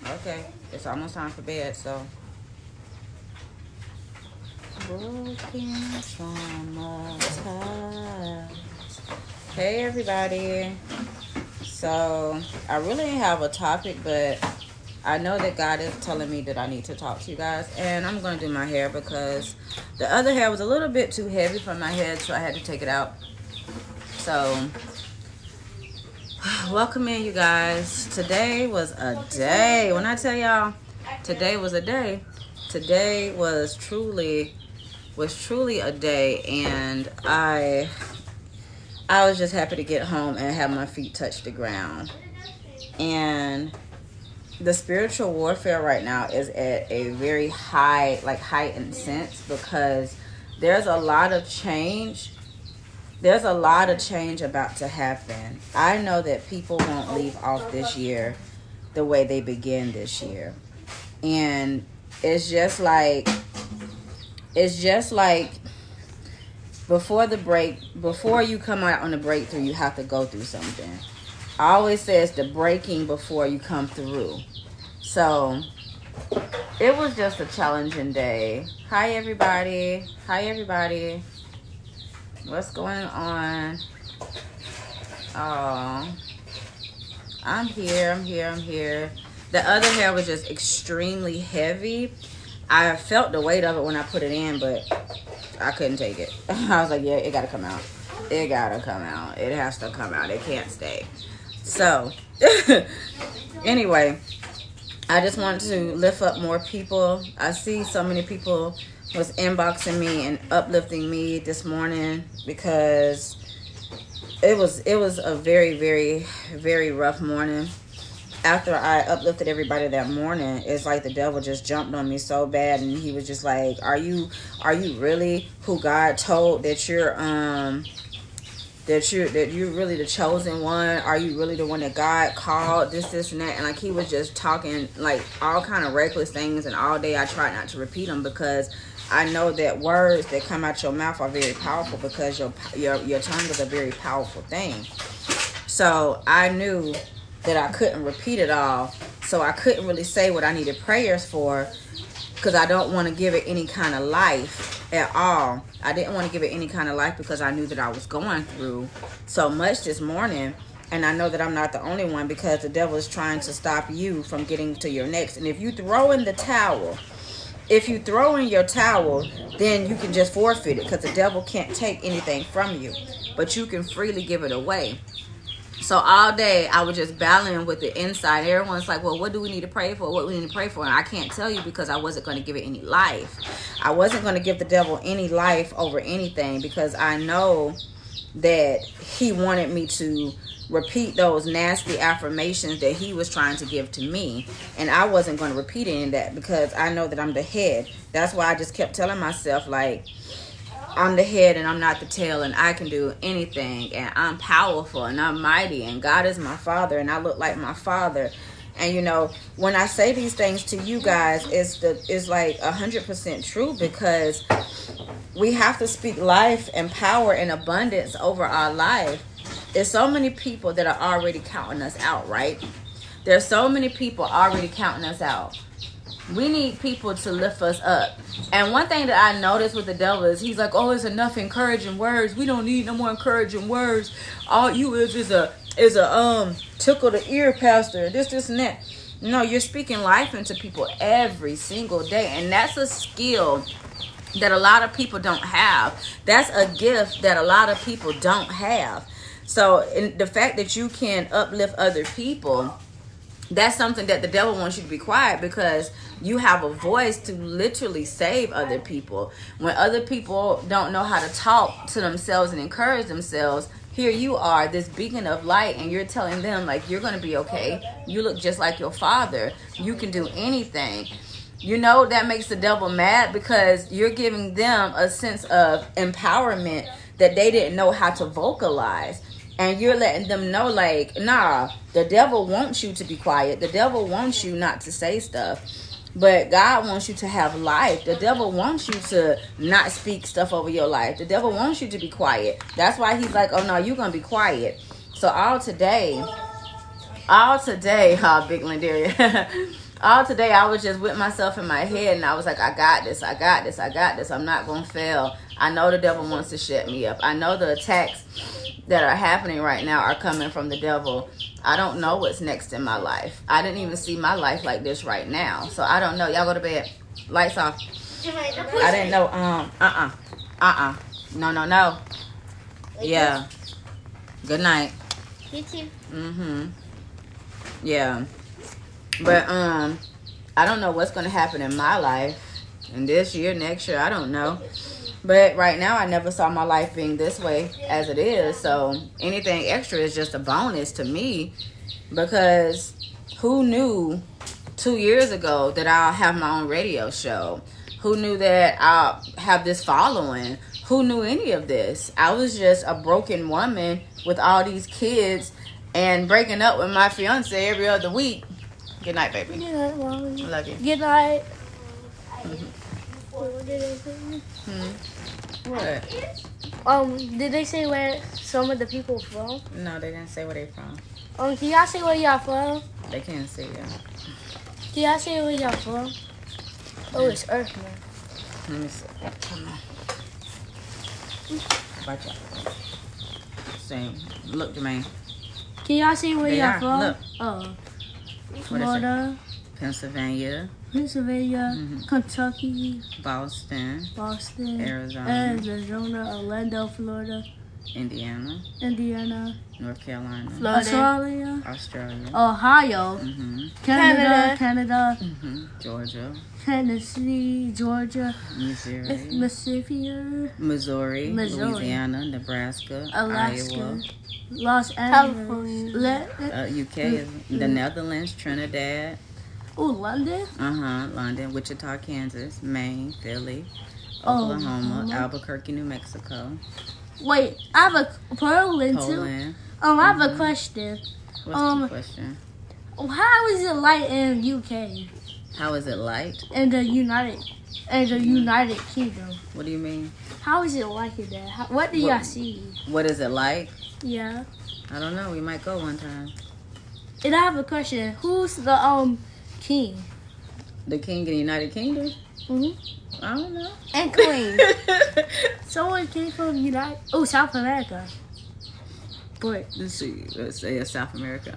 Okay, it's almost time for bed, so. Broken traumatized. Hey, everybody. So, I really didn't have a topic, but I know that God is telling me that I need to talk to you guys. And I'm going to do my hair because the other hair was a little bit too heavy for my head, so I had to take it out. So, welcome in, you guys. Today was a day. When I tell y'all, today was a day. Today was truly a day, and I was just happy to get home and have my feet touch the ground. And the spiritual warfare right now is at a very heightened sense, because there's a lot of change. There's a lot of change about to happen. I know that people won't leave off this year the way they began this year. And it's just like before you come out on the breakthrough, you have to go through something. I always say it's the breaking before you come through. So it was just a challenging day. Hi, everybody. What's going on? Oh, I'm here. The other hair was just extremely heavy. I felt the weight of it when I put it in, but I couldn't take it. I was like, yeah, it gotta come out. It has to come out. It can't stay. So, anyway, I just wanted to lift up more people. I see so many people was inboxing me and uplifting me this morning, because it was a very, very, very rough morning. After I uplifted everybody that morning, it's like the devil just jumped on me so bad, and he was just like, are you really who God told that you're really the chosen one? Are you really the one that God called? This and that. And like, he was just talking like all kind of reckless things, and all day I tried not to repeat them, because I know that words that come out your mouth are very powerful, because your tongue is a very powerful thing. So I knew that I couldn't repeat it all, so I couldn't really say what I needed prayers for, because I don't want to give it any kind of life at all. I didn't want to give it any kind of life, because I knew that I was going through so much this morning. And I know that I'm not the only one, because the devil is trying to stop you from getting to your next. And if you throw in your towel, then you can just forfeit it, because the devil can't take anything from you, but you can freely give it away. So all day I was just battling with the inside. Everyone's like, well, what do we need to pray for? And I can't tell you, because I wasn't going to give it any life. I wasn't going to give the devil any life over anything, because I know that he wanted me to repeat those nasty affirmations that he was trying to give to me. And I wasn't going to repeat any of that, because I know that I'm the head. That's why I just kept telling myself, like, I'm the head and I'm not the tail, and I can do anything, and I'm powerful and I'm mighty, and God is my father and I look like my father. And you know, when I say these things to you guys, it's like 100% true, because we have to speak life and power and abundance over our life. There's so many people that are already counting us out, right? There's so many people already counting us out. We need people to lift us up. And one thing that I noticed with the devil is he's like, oh, it's enough encouraging words. We don't need no more encouraging words. All you is a tickle the ear pastor. This and that. No, you're speaking life into people every single day. And that's a skill that a lot of people don't have. That's a gift that a lot of people don't have. So in the fact that you can uplift other people, that's something that the devil wants you to be quiet, because you have a voice to literally save other people. When other people don't know how to talk to themselves and encourage themselves, here you are, this beacon of light, and you're telling them, like, you're going to be okay. You look just like your father. You can do anything. You know, that makes the devil mad, because you're giving them a sense of empowerment that they didn't know how to vocalize. And you're letting them know, like, nah, the devil wants you to be quiet. The devil wants you not to say stuff. But God wants you to have life. The devil wants you to not speak stuff over your life. The devil wants you to be quiet. That's why he's like, oh, no, you're going to be quiet. So all today, Big Lindaria, all today I was just with myself in my head, and I was like, I got this, I got this, I got this. I'm not going to fail. I know the devil wants to shut me up. I know the attacks that are happening right now are coming from the devil. I don't know what's next in my life. I didn't even see my life like this right now. So I don't know. Y'all go to bed. Lights off. I didn't know. No. Yeah. Good night. You too. Yeah. But I don't know what's gonna happen in my life in this year, next year. I don't know. But right now, I never saw my life being this way as it is. So anything extra is just a bonus to me, because who knew 2 years ago that I'll have my own radio show? Who knew that I'll have this following? Who knew any of this? I was just a broken woman with all these kids and breaking up with my fiance every other week. Good night, baby. Good night, Mommy. I love you. Good night. What? Did they say where some of the people from? No, they didn't say where they from. Can y'all say where y'all from? They can't say that. Can y'all say where y'all from? Oh, it's Earth, man. Let me see. Come on. Watch out. Same. Look, Jermaine. Can y'all say where They y'all are. from? Look. Oh, What is it? Florida, Pennsylvania, Pennsylvania, Kentucky, Boston, Boston, Arizona, Orlando, Florida, Indiana, Indiana, North Carolina, Australia, Australia, Ohio, Canada, Georgia, Tennessee, Georgia, Missouri, Missouri, Louisiana, Nebraska, Alaska, Iowa, Los Angeles, UK, the Netherlands, Trinidad, London, London, Wichita, Kansas, Maine, Philly, Oklahoma, Albuquerque, New Mexico. Wait, I have a Poland too. Poland. I have a question. What's the question? How is it like in UK How is it light? and the United Kingdom? What do you mean? How is it like in there? What do y'all see? What is it like? Yeah. I don't know. We might go one time. And I have a question. Who's the king? The king of the United Kingdom? I don't know. And queen. Someone came from South America. But Let's see. Let's say it's South America.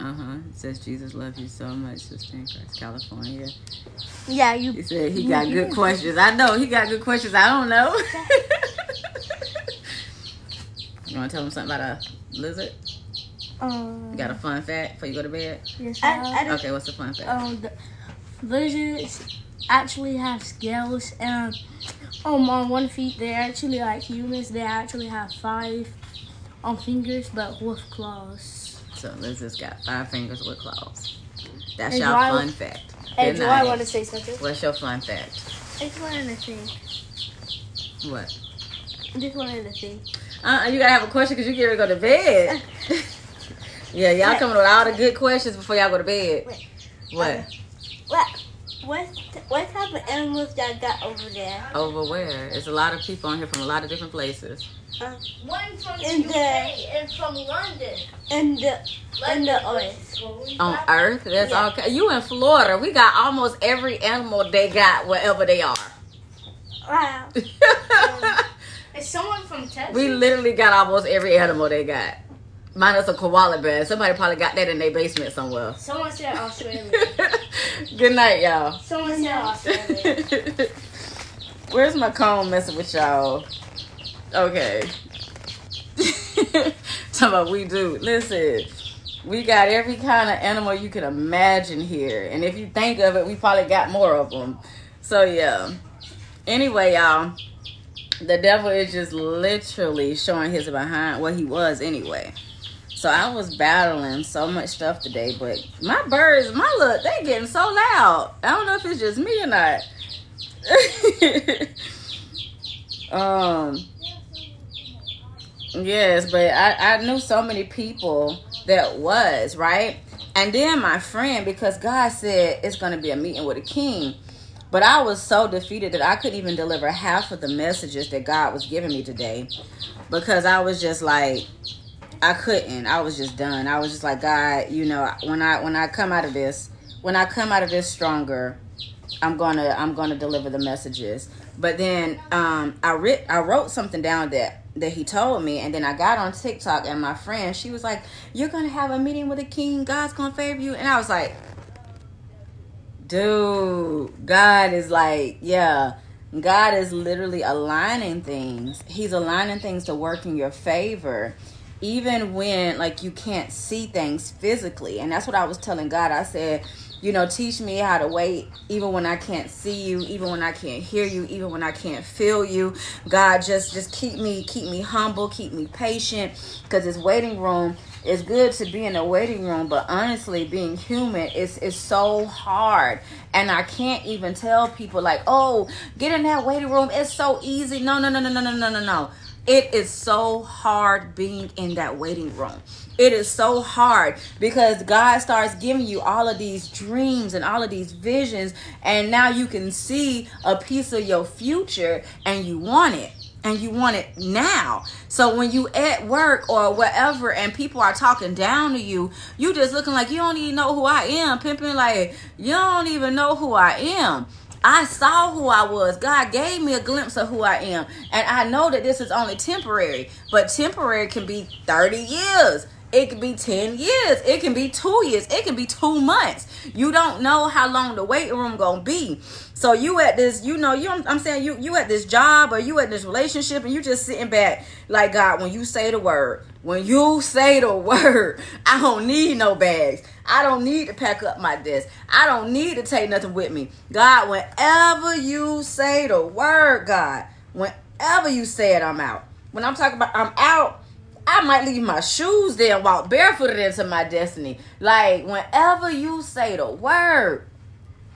It says Jesus loves you so much, sister in Christ. California. yeah, He said he got good questions. I know he got good questions. I don't know. You want to tell him something about a lizard? You got a fun fact before you go to bed? Yes, Okay, what's the fun fact? The lizards actually have scales, and on one feet they're actually like humans. They actually have 5 fingers, but with claws. So lizards got 5 fingers with claws. That's And your why- fun fact. And Good do I night. want to say something? What's your fun fact? I just wanted to think. What? I just wanted to think. You gotta have a question because you get ready to go to bed. Yeah, y'all coming with all the good questions before y'all go to bed. Wait. What? What type of animals y'all got over there? Over where? There's a lot of people on here from a lot of different places. One from the UK and from London. And the Earth. On Earth? That's all. You in Florida. We got almost every animal they got wherever they are. Wow. Is someone from Texas? We literally got almost every animal they got. Minus a koala bear. Somebody probably got that in their basement somewhere. Someone said Australia. Good night, y'all. Someone said Australia. Where's my comb messing with y'all? Okay. Talking about we do. Listen, we got every kind of animal you can imagine here. And if you think of it, we probably got more of them. So, yeah. Anyway, y'all. The devil is just literally showing his behind what he was anyway. So I was battling so much stuff today, but my birds, they getting so loud. I don't know if it's just me or not. Yes, but I knew so many people that was, right? And then my friend, because God said it's going to be a meeting with a king. But I was so defeated that I couldn't even deliver half of the messages that God was giving me today. Because I was just like, I couldn't. I was just done. I was just like, God, when I come out of this, when I come out of this stronger, I'm gonna deliver the messages. But then I wrote something down that he told me, and then I got on TikTok, and my friend, she was like, "You're gonna have a meeting with the king. God's gonna favor you." And I was like, dude, God is like, yeah, God is literally aligning things. He's aligning things to work in your favor, even when like you can't see things physically. And that's what I was telling God. I said, teach me how to wait, even when I can't see you, even when I can't hear you, even when I can't feel you. God, just keep me humble, keep me patient, because this waiting room, it's good to be in a waiting room, but honestly, being human is so hard. And I can't even tell people like, oh, get in that waiting room. It's so easy. No. It is so hard being in that waiting room. It is so hard because God starts giving you all of these dreams and all of these visions. And now you can see a piece of your future and you want it. And you want it now. So when you at work or whatever and people are talking down to you, you just looking like you don't even know who I am. Pimping like you don't even know who I am. I saw who I was. God gave me a glimpse of who I am. And I know that this is only temporary. But temporary can be 30 years. It can be 10 years. It can be 2 years. It can be 2 months. You don't know how long the waiting room gonna be. So you at this, I'm saying you at this job or you at this relationship and you just sitting back like, God, when you say the word, I don't need no bags. I don't need to pack up my desk. I don't need to take nothing with me. God, whenever you say the word, God, whenever you say it, I'm out. When I'm talking about I'm out, I might leave my shoes there and walk barefooted into my destiny. Like, whenever you say the word.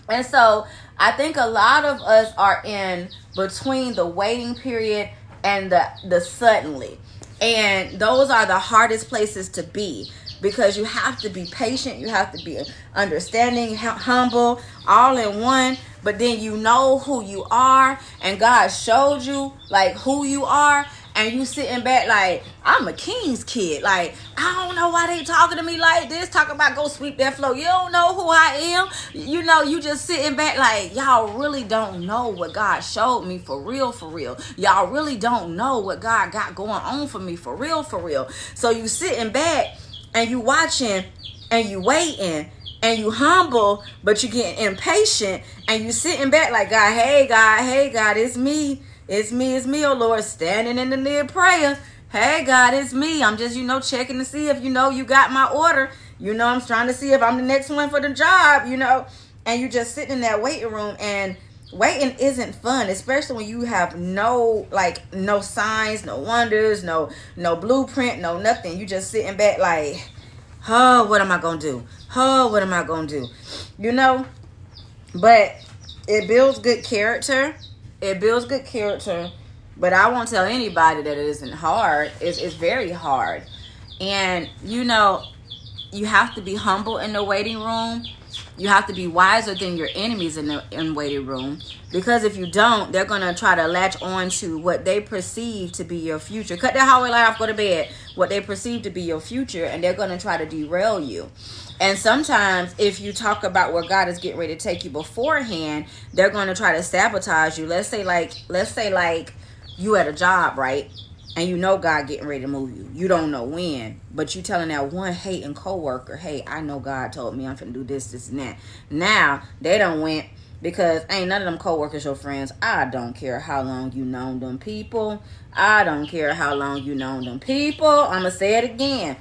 And so I think a lot of us are in between the waiting period and the suddenly. And those are the hardest places to be, because you have to be patient. You have to be understanding, humble, all in one. But then you know who you are, and God showed you like who you are. And you sitting back like, I'm a king's kid. Like, I don't know why they talking to me like this. Talking about go sweep that floor. You don't know who I am. You just sitting back like, y'all really don't know what God showed me for real, for real. Y'all really don't know what God got going on for me for real, for real. So you sitting back and you watching and you waiting and you humble, but you getting impatient and you sitting back like, God, hey, God, it's me. It's me, oh Lord, standing in the near prayer. Hey, God, it's me. I'm just, checking to see if, you got my order. I'm trying to see if I'm the next one for the job, And you just sitting in that waiting room, and waiting isn't fun, especially when you have no signs, no wonders, no blueprint, no nothing. You just sitting back like, oh, what am I going to do? Oh, what am I going to do? But it builds good character. It builds good character, but I won't tell anybody that it isn't hard. It's very hard. And, you have to be humble in the waiting room. You have to be wiser than your enemies in the waiting room. Because if you don't, they're going to try to latch on to what they perceive to be your future. Cut that hallway light off, go to bed. What they perceive to be your future, and they're going to try to derail you. And sometimes if you talk about where God is getting ready to take you beforehand, they're going to try to sabotage you. Let's say like you at a job, right? And God getting ready to move you. You don't know when, but you telling that one hating coworker, hey, I know God told me I'm finna do this, and that. Now they done went, because ain't none of them coworkers your friends. I don't care how long you known them people. I don't care how long you known them people. I'ma say it again.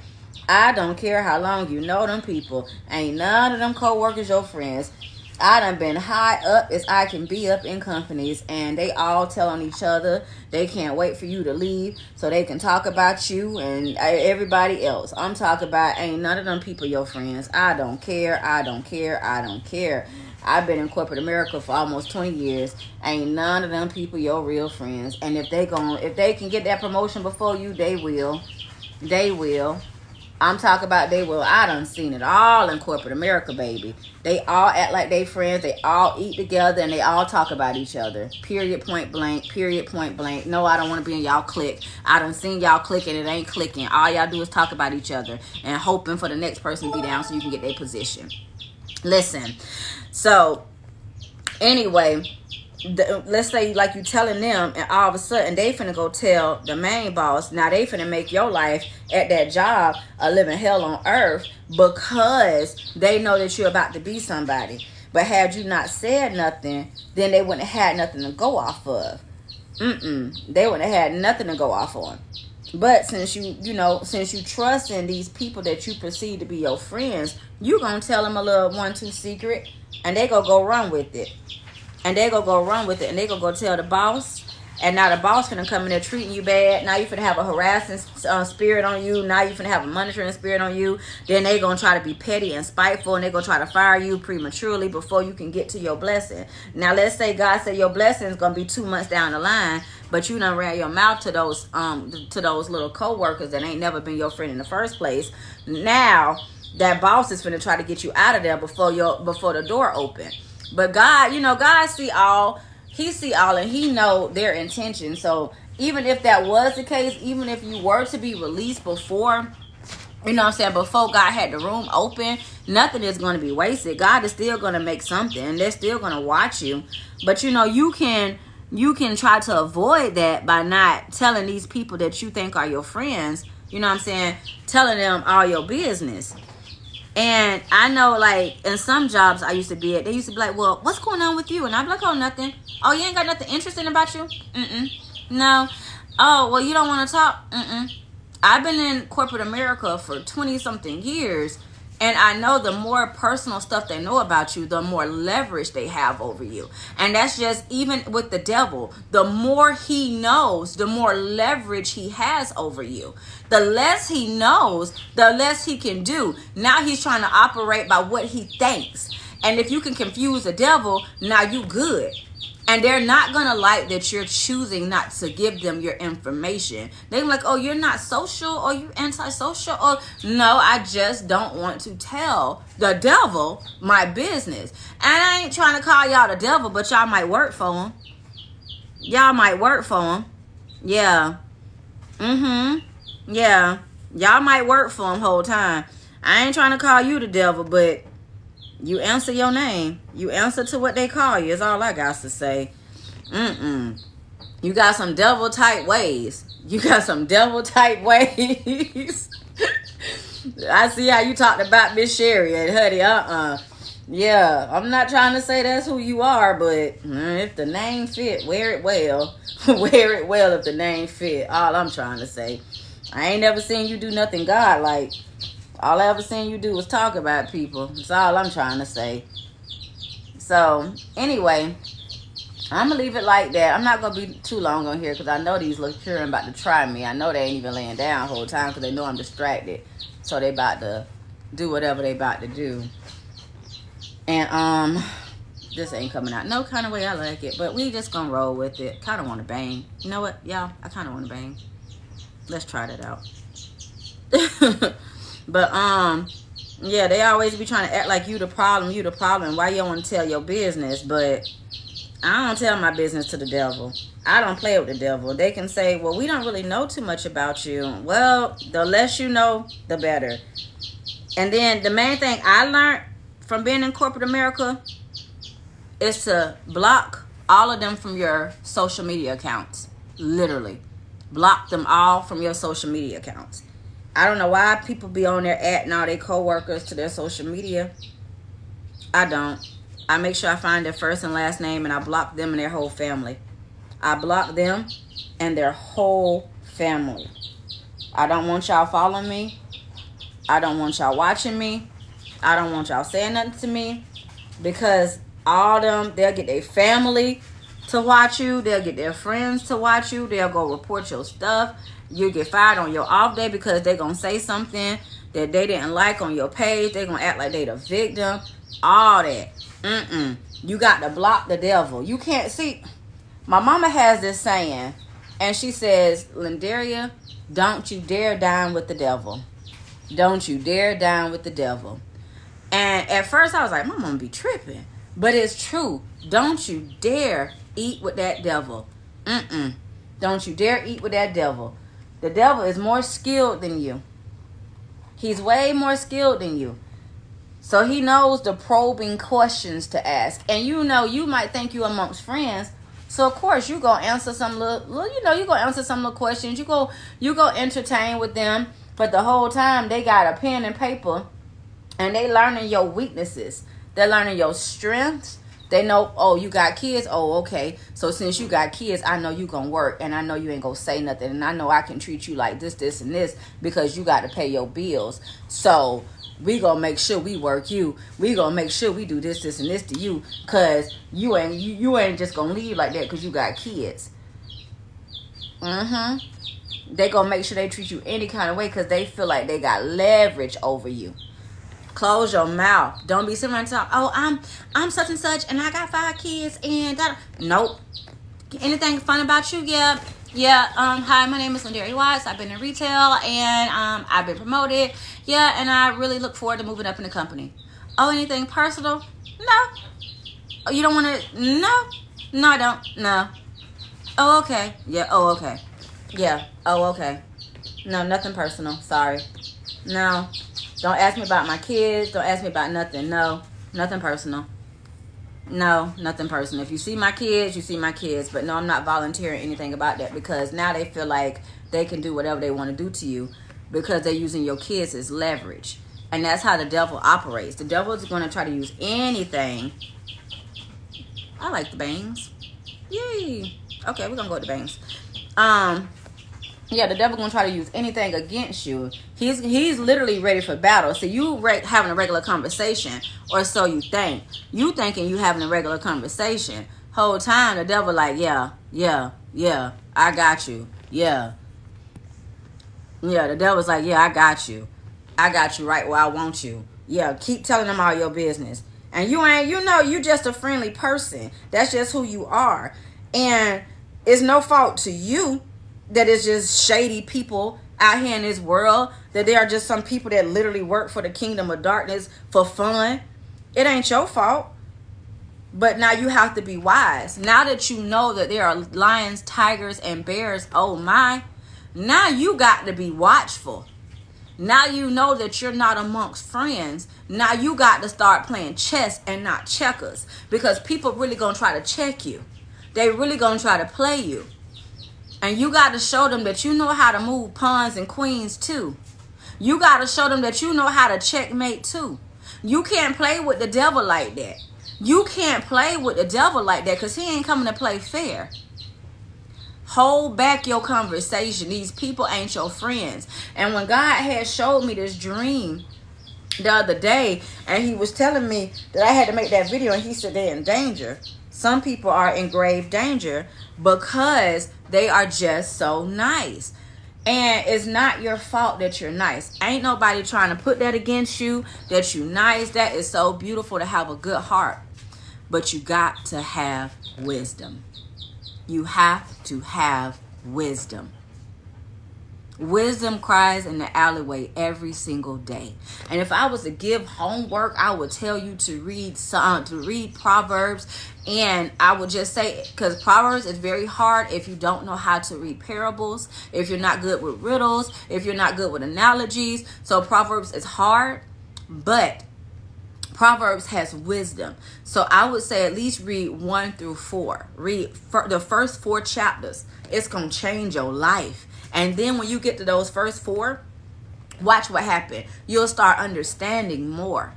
I don't care how long you know them people. Ain't none of them co-workers your friends. I done been high up as I can be up in companies, and they all telling each other they can't wait for you to leave so they can talk about you and everybody else. I'm talking about ain't none of them people your friends. I don't care. I've been in corporate America for almost 20 years. Ain't none of them people your real friends. And if they can get that promotion before you, they will. I'm talking about they will. I done seen it all in corporate America, baby. They all act like they friends. They all eat together, and they all talk about each other. Period, point blank. No, I don't want to be in y'all clique. I done seen y'all clique, and it ain't clicking. All y'all do is talk about each other and hoping for the next person to be down so you can get their position. Listen. So, anyway, let's say like you telling them, and all of a sudden they finna go tell the main boss. Now they finna make your life at that job a living hell on earth because they know that you're about to be somebody. But had you not said nothing, then they wouldn't have had nothing to go off of. They wouldn't have had nothing to go off on. But since since you trust in these people that you perceive to be your friends, you gonna tell them a little 1-2 secret, and they gonna go run with it. And they gonna go run with it, and they gonna go tell the boss. And now the boss finna come in there treating you bad. Now you finna have a harassing spirit on you. Now you finna have a monitoring spirit on you. Then they gonna try to be petty and spiteful, and they gonna try to fire you prematurely before you can get to your blessing. Now let's say God said your blessing is gonna be 2 months down the line, but you done ran your mouth to those little co-workers that ain't never been your friend in the first place. Now that boss is finna try to get you out of there before the door open. But God, God see all. He see all, and he know their intention. So even if that was the case, even if you were to be released before, before God had the room open, nothing is going to be wasted. God is still going to make something. They're still going to watch you. But you can try to avoid that by not telling these people that you think are your friends, telling them all your business. And I know, like, in some jobs I used to be at, they used to be like, well, what's going on with you? And I'd be like, oh, nothing. Oh, you ain't got nothing interesting about you? No. Oh, well, you don't want to talk? I've been in corporate America for 20-something years, and I know the more personal stuff they know about you, the more leverage they have over you. And that's just even with the devil. The more he knows, the more leverage he has over you. The less he knows, the less he can do. Now he's trying to operate by what he thinks. And if you can confuse the devil, now you good. And they're not going to like that you're choosing not to give them your information. They're like, oh, you're not social, or you antisocial, or no, I just don't want to tell the devil my business. And I ain't trying to call y'all the devil, but y'all might work for him. Y'all might work for him. Yeah. Yeah. Y'all might work for him whole time. I ain't trying to call you the devil, but you answer your name. You answer to what they call you. Is all I got to say. You got some devil type ways. I see how you talked about Miss Sherry and Huddy. Yeah, I'm not trying to say that's who you are, but if the name fit, wear it well. Wear it well if the name fit. All I'm trying to say. I ain't never seen you do nothing God-like. All I ever seen you do was talk about people. That's all I'm trying to say. So, anyway, I'm going to leave it like that. I'm not going to be too long on here because I know these look curing about to try me. I know they ain't even laying down the whole time because they know I'm distracted. So, they about to do whatever they about to do. And, this ain't coming out no kind of way I like it. But we just going to roll with it. Kind of want to bang. You know what, y'all? I kind of want to bang. Let's try that out. But, yeah, they always be trying to act like you the problem. Why you don't want to tell your business? But I don't tell my business to the devil. I don't play with the devil. They can say, well, we don't really know too much about you. Well, the less you know, the better. And then the main thing I learned from being in corporate America is to block all of them from your social media accounts. Literally. Block them all from your social media accounts. I don't know why people be on there adding all their co-workers to their social media. I don't. I make sure I find their first and last name, and I block them and their whole family. I block them and their whole family. I don't want y'all following me. I don't want y'all watching me. I don't want y'all saying nothing to me. Because all them, they'll get their family to watch you. They'll get their friends to watch you. They'll go report your stuff. You get fired on your off day because they're going to say something that they didn't like on your page. They're going to act like they the victim. All that. You got to block the devil. You can't see. My mama has this saying, and she says, Lindaria, don't you dare dine with the devil. Don't you dare dine with the devil. And at first I was like, my mama be tripping. But it's true. Don't you dare eat with that devil. Don't you dare eat with that devil. The devil is more skilled than you. He's way more skilled than you. So he knows the probing questions to ask. And you might think you amongst friends. So of course you go answer some little you go answer some little questions. You go entertain with them. But the whole time they got a pen and paper and they learning your weaknesses. They're learning your strengths. They know, oh, you got kids? Oh, okay. So since you got kids, I know you gonna work and I know you ain't gonna say nothing. And I know I can treat you like this, and this because you got to pay your bills. So we gonna make sure we work you. We gonna make sure we do this, and this to you because you ain't just gonna leave like that because you got kids. They gonna make sure they treat you any kind of way because they feel like they got leverage over you. Close your mouth. Don't be sitting around and talk, oh, I'm such and such and I got 5 kids and that. Nope. Anything fun about you? Yeah. Hi, my name is Lindari Watts. I've been in retail and I've been promoted. Yeah, and I really look forward to moving up in the company. Oh, anything personal? No. Oh, you don't want to? No, I don't. No. Oh, okay. Yeah. Oh, okay. Yeah. Oh, okay. No, nothing personal. Sorry. No. Don't ask me about my kids. Don't ask me about nothing. No, nothing personal. No, nothing personal. If you see my kids, you see my kids. But no, I'm not volunteering anything about that because now they feel like they can do whatever they want to do to you because they're using your kids as leverage. And that's how the devil operates. The devil is going to try to use anything. I like the bangs. Yay. Okay, we're going to go with the bangs. Yeah, the devil gonna try to use anything against you. He's literally ready for battle. So you having a regular conversation, or so you think. You thinking you having a regular conversation. Whole time the devil like, yeah, I got you. Yeah, the devil's like, yeah, I got you right where I want you. Yeah, keep telling them all your business. And you just a friendly person. That's just who you are. And it's no fault to you that it's just shady people out here in this world, that there are just some people that literally work for the kingdom of darkness for fun. It ain't your fault. But now you have to be wise. Now that you know that there are lions, tigers, and bears, oh my, now you got to be watchful. Now you know that you're not amongst friends. Now you got to start playing chess and not checkers, because people really gonna try to check you. They really gonna try to play you. And you got to show them that you know how to move pawns and queens too. You got to show them that you know how to checkmate too. You can't play with the devil like that. You can't play with the devil like that because he ain't coming to play fair. Hold back your conversation. These people ain't your friends. And when God had showed me this dream the other day, and he was telling me that I had to make that video, and he said they're in danger. Some people are in grave danger because they are just so nice. And it's not your fault that you're nice. Ain't nobody trying to put that against you, that you nice. That is so beautiful to have a good heart. But you got to have wisdom. You have to have wisdom. Wisdom cries in the alleyway every single day. And if I was to give homework, I would tell you to read Proverbs. And I would just say, because Proverbs is very hard if you don't know how to read parables, if you're not good with riddles, if you're not good with analogies. So Proverbs is hard, but Proverbs has wisdom. So I would say at least read 1 through 4. Read the first 4 chapters. It's going to change your life. And then when you get to those first 4, watch what happens. You'll start understanding more.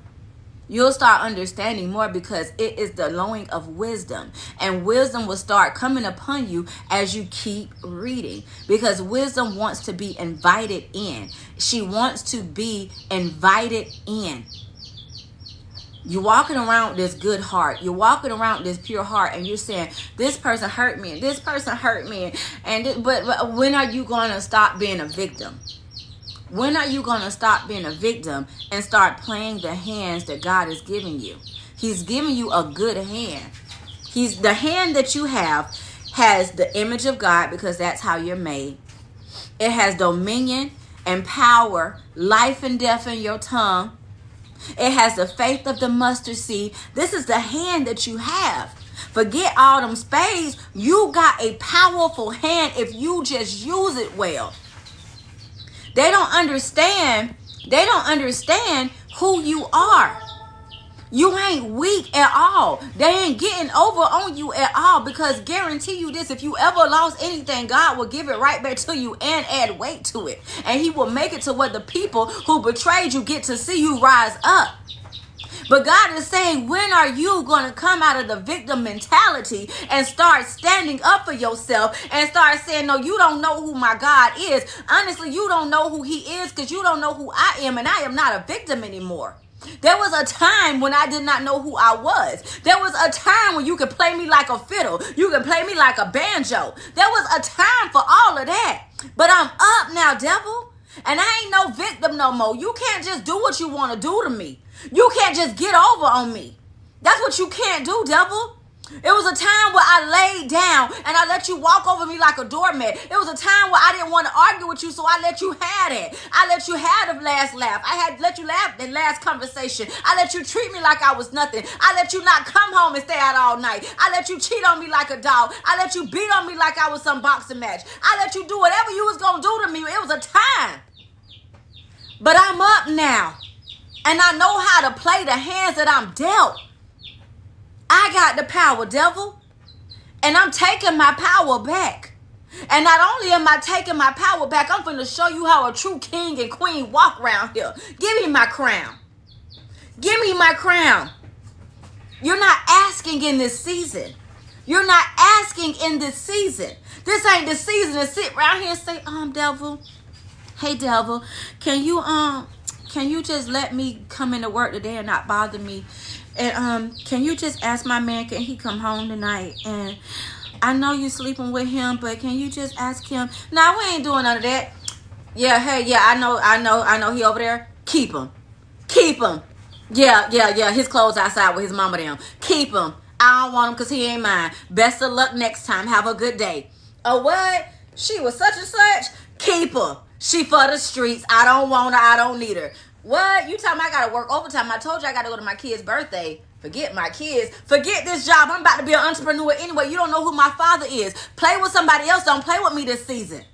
You'll start understanding more because it is the lowing of wisdom. And wisdom will start coming upon you as you keep reading. Because wisdom wants to be invited in. She wants to be invited in. You're walking around with this good heart. You're walking around with this pure heart, and you're saying, this person hurt me, and this person hurt me. But when are you going to stop being a victim? When are you going to stop being a victim and start playing the hands that God is giving you? He's giving you a good hand. The hand that you have has the image of God, because that's how you're made. It has dominion and power, life and death in your tongue. It has the faith of the mustard seed. This is the hand that you have. Forget all them spades. You got a powerful hand if you just use it well. They don't understand who you are. You ain't weak at all. They ain't getting over on you at all, because guarantee you this, if you ever lost anything, God will give it right back to you and add weight to it. And he will make it to where the people who betrayed you get to see you rise up. But God is saying, when are you going to come out of the victim mentality and start standing up for yourself and start saying, no, you don't know who my God is. Honestly, you don't know who he is, because you don't know who I am, and I am not a victim anymore. There was a time when I did not know who I was. There was a time when you could play me like a fiddle. You could play me like a banjo. There was a time for all of that. But I'm up now, devil. And I ain't no victim no more. You can't just do what you want to do to me. You can't just get over on me. That's what you can't do, devil. It was a time where I laid down and I let you walk over me like a doormat. It was a time where I didn't want to argue with you, so I let you have it. I let you have the last laugh. I had let you laugh the last conversation. I let you treat me like I was nothing. I let you not come home and stay out all night. I let you cheat on me like a dog. I let you beat on me like I was some boxing match. I let you do whatever you was going to do to me. It was a time. But I'm up now. And I know how to play the hands that I'm dealt. I got the power, devil. And I'm taking my power back. And not only am I taking my power back, I'm going to show you how a true king and queen walk around here. Give me my crown. Give me my crown. You're not asking in this season. You're not asking in this season. This ain't the season to sit around here and say, devil. Hey, devil, can you just let me come into work today and not bother me? And can you just ask my man, can he come home tonight? And I know you sleeping with him, but can you just ask him? Nah, we ain't doing none of that. Yeah, hey, yeah, I know he over there. Keep him. Yeah, his clothes outside with his mama down. Keep him. I don't want him because he ain't mine. Best of luck next time. Have a good day. Oh, what? She was such and such? Keep her. She for the streets. I don't want her. I don't need her. What? You tell me I got to work overtime. I told you I got to go to my kid's birthday. Forget my kids. Forget this job. I'm about to be an entrepreneur anyway. You don't know who my father is. Play with somebody else. Don't play with me this season.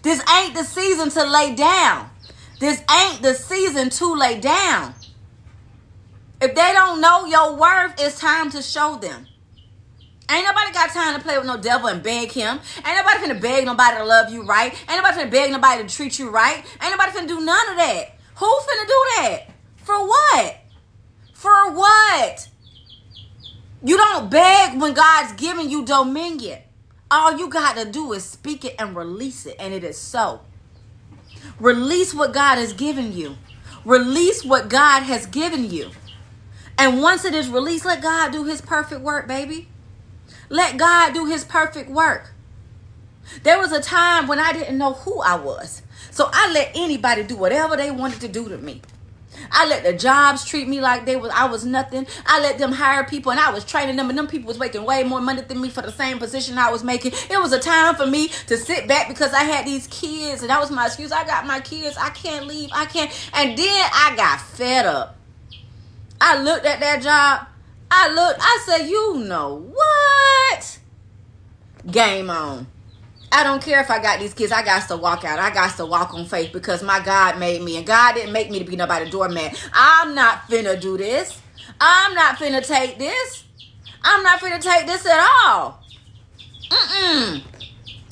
This ain't the season to lay down. This ain't the season to lay down. If they don't know your worth, it's time to show them. Ain't nobody got time to play with no devil and beg him. Ain't nobody finna beg nobody to love you right. Ain't nobody finna beg nobody to treat you right. Ain't nobody finna do none of that. Who finna do that? For what? For what? You don't beg when God's giving you dominion. All you got to do is speak it and release it, and it is so. Release what God has given you. Release what God has given you. And once it is released, let God do his perfect work, baby. Let God do his perfect work. There was a time when I didn't know who I was. So I let anybody do whatever they wanted to do to me. I let the jobs treat me like I was nothing. I let them hire people and I was training them, and them people was making way more money than me for the same position I was making. It was a time for me to sit back because I had these kids, and that was my excuse. I got my kids. I can't leave. I can't. And then I got fed up. I looked at that job. I said, you know what? Game on. I don't care if I got these kids. I got to walk out. I got to walk on faith because my God made me. And God didn't make me to be nobody doormat. I'm not finna do this. I'm not finna take this. I'm not finna take this at all.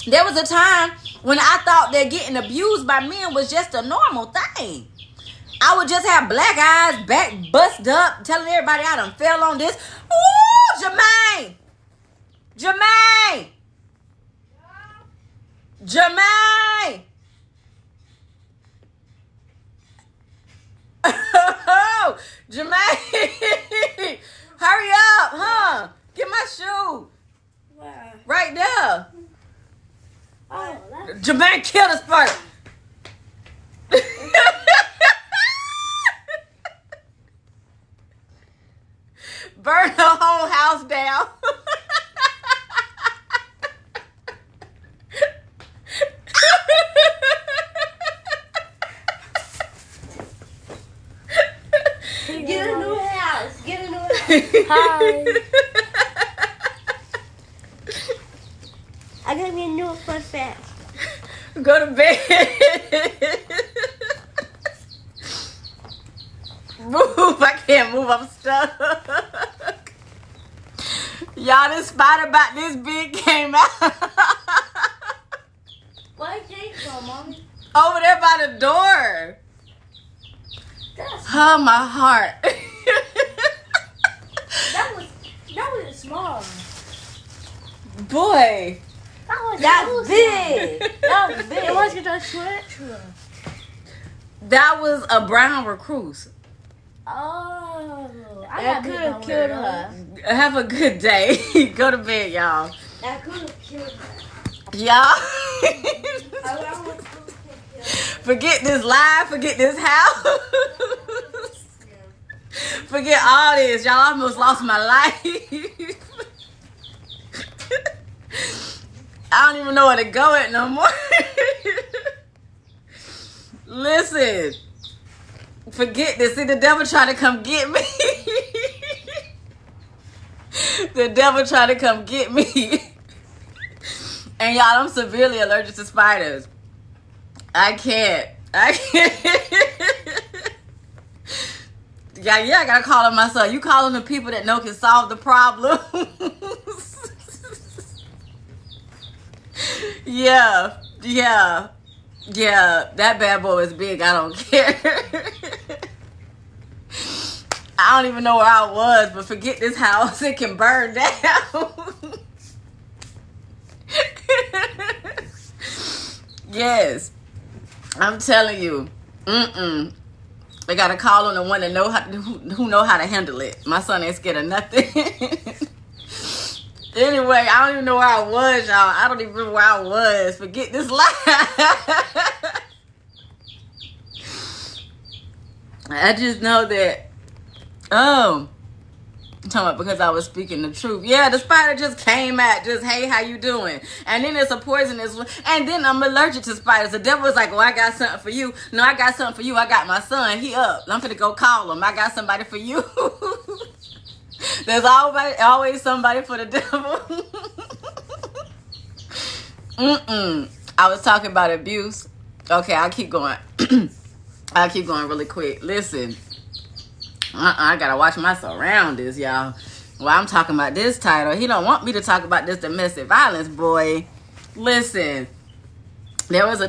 There was a time when I thought that getting abused by men was just a normal thing. I would just have black eyes, back bust up, telling everybody I done fell on this. Ooh, Jermaine! Jermaine! Jermaine! Oh, Jermaine! Hurry up, huh? Get my shoe. Where? Right there. Oh, Jermaine killed us first. Burn the whole house down. Get a new house. Get a new house. Hi. I gotta get a new one fast. Go to bed. Move. I can't move. I'm stuck. Y'all, this spider about this big came out. Where it came from, Mommy? Over there by the door. Oh, my heart. That was small. Boy. That's big. That was big. It was a tarantula. That was a brown recluse. Oh. That could have killed her. Have a good day. Go to bed, y'all. That could have killed her. Y'all. Forget this live. Forget this house. Forget all this. Y'all almost lost my life. I don't even know where to go at no more. Listen. Forget this. See, the devil trying to come get me. The devil trying to come get me. And y'all, I'm severely allergic to spiders. I can't. Yeah, I gotta call on my son. You call on the people that know can solve the problem. Yeah. That bad boy is big. I don't care. I don't even know where I was, but forget this house. It can burn down. Yes. I'm telling you. They gotta call on the one that who know how to handle it. My son ain't scared of nothing. Anyway, I don't even know where I was, y'all. I don't even remember where I was. Forget this life. I just know that. Oh, I'm talking about because I was speaking the truth. Yeah, the spider just came at, just, hey, how you doing? And then it's a poisonous one. And then I'm allergic to spiders. The devil was like, well, I got something for you. No, I got something for you. I got my son. He up. I'm finna go call him. I got somebody for you. There's always somebody for the devil. I was talking about abuse. Okay, I'll keep going. I'll keep going really quick. Listen. I gotta watch my surroundings, y'all. Well, I'm talking about this title. He don't want me to talk about this domestic violence, boy. Listen. There was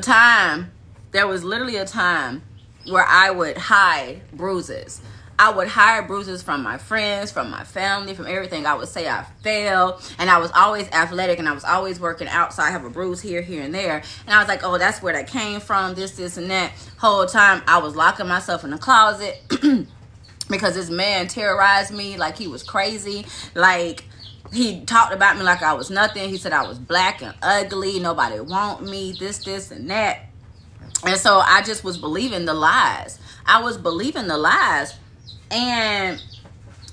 literally a time where I would hide bruises. I would hide bruises from my friends, from my family, from everything. I would say I failed, and I was always athletic, and I was always working out, so I have a bruise here, and there. And I was like, oh, that's where that came from, this, and that. Whole time, I was locking myself in the closet because this man terrorized me like he was crazy. Like, he talked about me like I was nothing. He said I was black and ugly, nobody want me, this, and that. And so I just was believing the lies. And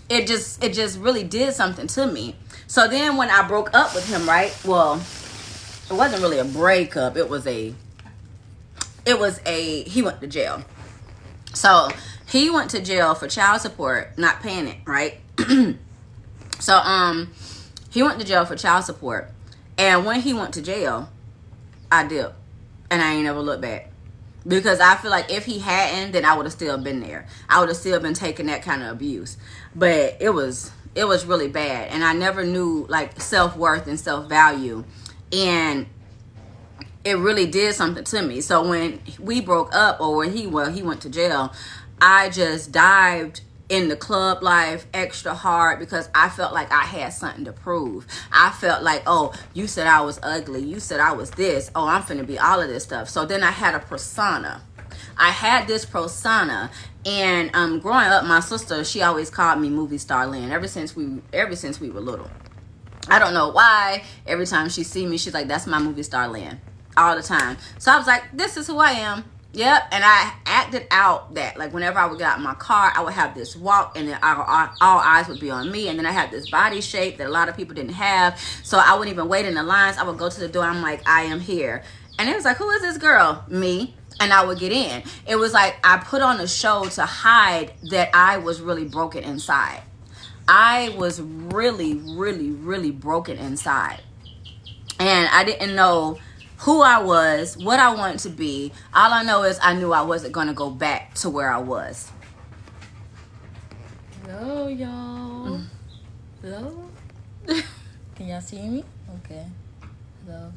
it just really did something to me. So then when I broke up with him, right? Well, it wasn't really a breakup. He went to jail. So he went to jail for child support, not paying it, right? So he went to jail for child support. And when he went to jail, I dipped. And I ain't never looked back. Because I feel like if he hadn't, then I would have still been there. I would have still been taking that kind of abuse. But it was really bad. And I never knew, like, self-worth and self-value. And it really did something to me. So when we broke up, or when he went to jail, I just dived in the club life extra hard because I felt like I had something to prove. I felt like, oh, you said I was ugly. You said I was this. Oh, I'm finna be all of this stuff. So then I had a persona. I had this persona. And growing up, my sister, she always called me Movie Star Lynn ever since we were little. I don't know why. Every time she see me, she's like, that's my Movie Star Lynn. All the time. So I was like, this is who I am. Yep, and I acted out that, like, whenever I would get out in my car, I would have this walk, and then all eyes would be on me, and then I had this body shape that a lot of people didn't have, so I wouldn't even wait in the lines. I would go to the door, I'm like, I am here. And it was like, who is this girl? Me. And I would get in. It was like I put on a show to hide that I was really broken inside. I was really, really, really broken inside. And I didn't know who I was, what I wanted to be. All I know is I knew I wasn't going to go back to where I was. Hello, y'all. Hello? Can y'all see me? Okay. Hello.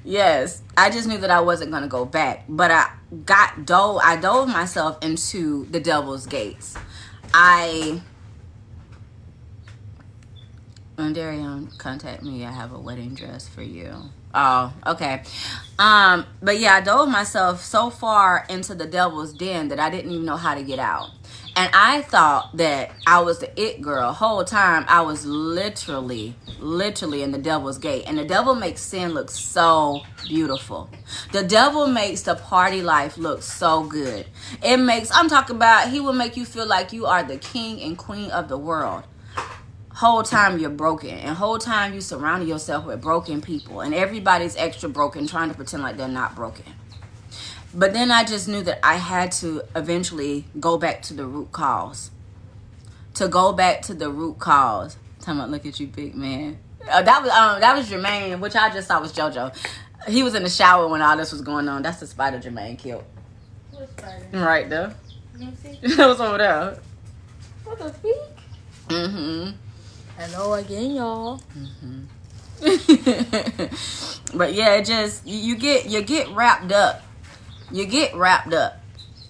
Yes, I just knew that I wasn't going to go back. But I dove myself into the devil's gates. When Darian, contact me. I have a wedding dress for you. Oh, okay. But yeah, I dove myself so far into the devil's den that I didn't even know how to get out. And I thought that I was the it girl. Whole time I was literally in the devil's gate. And the devil makes sin look so beautiful. The devil makes the party life look so good. I'm talking about, he will make you feel like you are the king and queen of the world. Whole time you're broken, and whole time you surrounding yourself with broken people, and everybody's extra broken, trying to pretend like they're not broken. But then I just knew that I had to eventually go back to the root cause. Tell me, look at you, big man. That was Jermaine, which I just thought was JoJo. He was in the shower when all this was going on. That's the spider Jermaine killed. What spider? Right there. You see? It was over there. What the freak? Mm-hmm. Hello again, y'all. But yeah, it just you get wrapped up. You get wrapped up,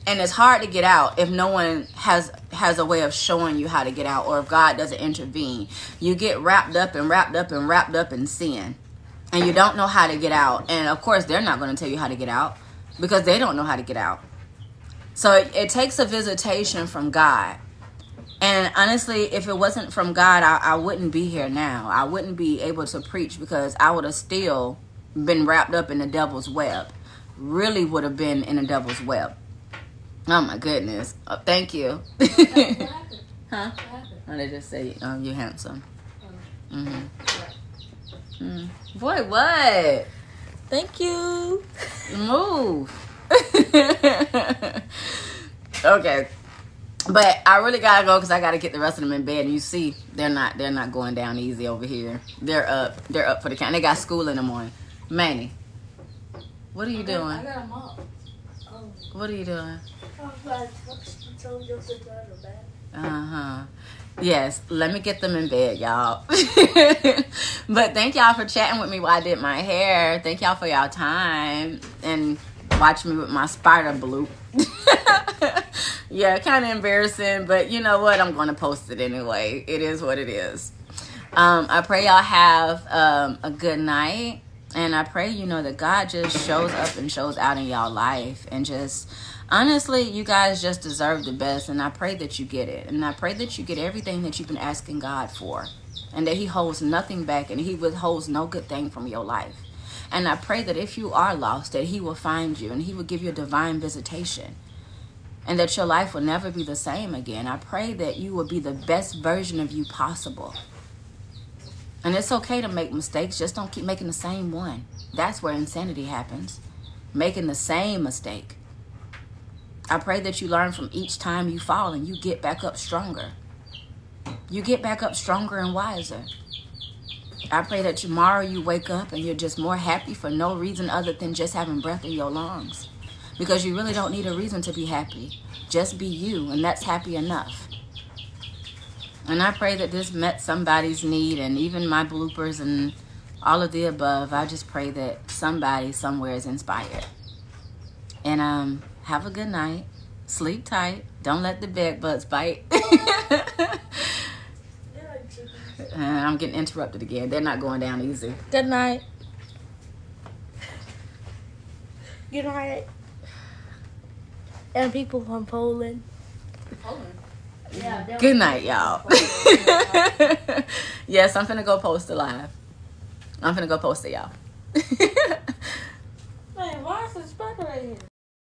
and it's hard to get out if no one has a way of showing you how to get out, or if God doesn't intervene. You get wrapped up in sin, and you don't know how to get out. And of course, they're not going to tell you how to get out because they don't know how to get out. So it takes a visitation from God. And honestly, if it wasn't from God, I wouldn't be here now. I wouldn't be able to preach because I would have still been wrapped up in the devil's web. Really would have been in the devil's web. Oh my goodness. Oh, thank you. What happened? Huh? What happened? Oh, they just say, you're handsome. Oh. Boy, what? Thank you. Move. Okay. But I really gotta go because I gotta get the rest of them in bed. And you see, they're not going down easy over here. They're up for the count. They got school in the morning. Manny, what are you doing? I got a mop. Oh. What are you doing? I'm glad you told Joseph to go to bed. Yes, let me get them in bed, y'all. But thank y'all for chatting with me while I did my hair. Thank y'all for y'all time and watching me with my spider bloop. Yeah, kind of embarrassing, but you know what? I'm going to post it anyway. It is what it is. I pray y'all have a good night, and I pray, that God just shows up and shows out in y'all life, and just, honestly, you guys just deserve the best, and I pray that you get it, and I pray that you get everything that you've been asking God for, and that he holds nothing back, and he withholds no good thing from your life. And I pray that if you are lost, that he will find you, and he will give you a divine visitation, and that your life will never be the same again. I pray that you will be the best version of you possible. And it's okay to make mistakes. Just don't keep making the same one. That's where insanity happens. Making the same mistake. I pray that you learn from each time you fall and you get back up stronger. You get back up stronger and wiser. I pray that tomorrow you wake up and you're just more happy for no reason other than just having breath in your lungs. Because you really don't need a reason to be happy. Just be you, and that's happy enough. And I pray that this met somebody's need, and even my bloopers and all of the above. I just pray that somebody somewhere is inspired. And have a good night. Sleep tight. Don't let the bed bugs bite. I'm getting interrupted again. They're not going down easy. Good night. Good night. And people from Poland. Poland? Yeah. Good night, y'all. Yes, I'm finna go post it live. I'm finna go post it, y'all. Man, why is the spider right here?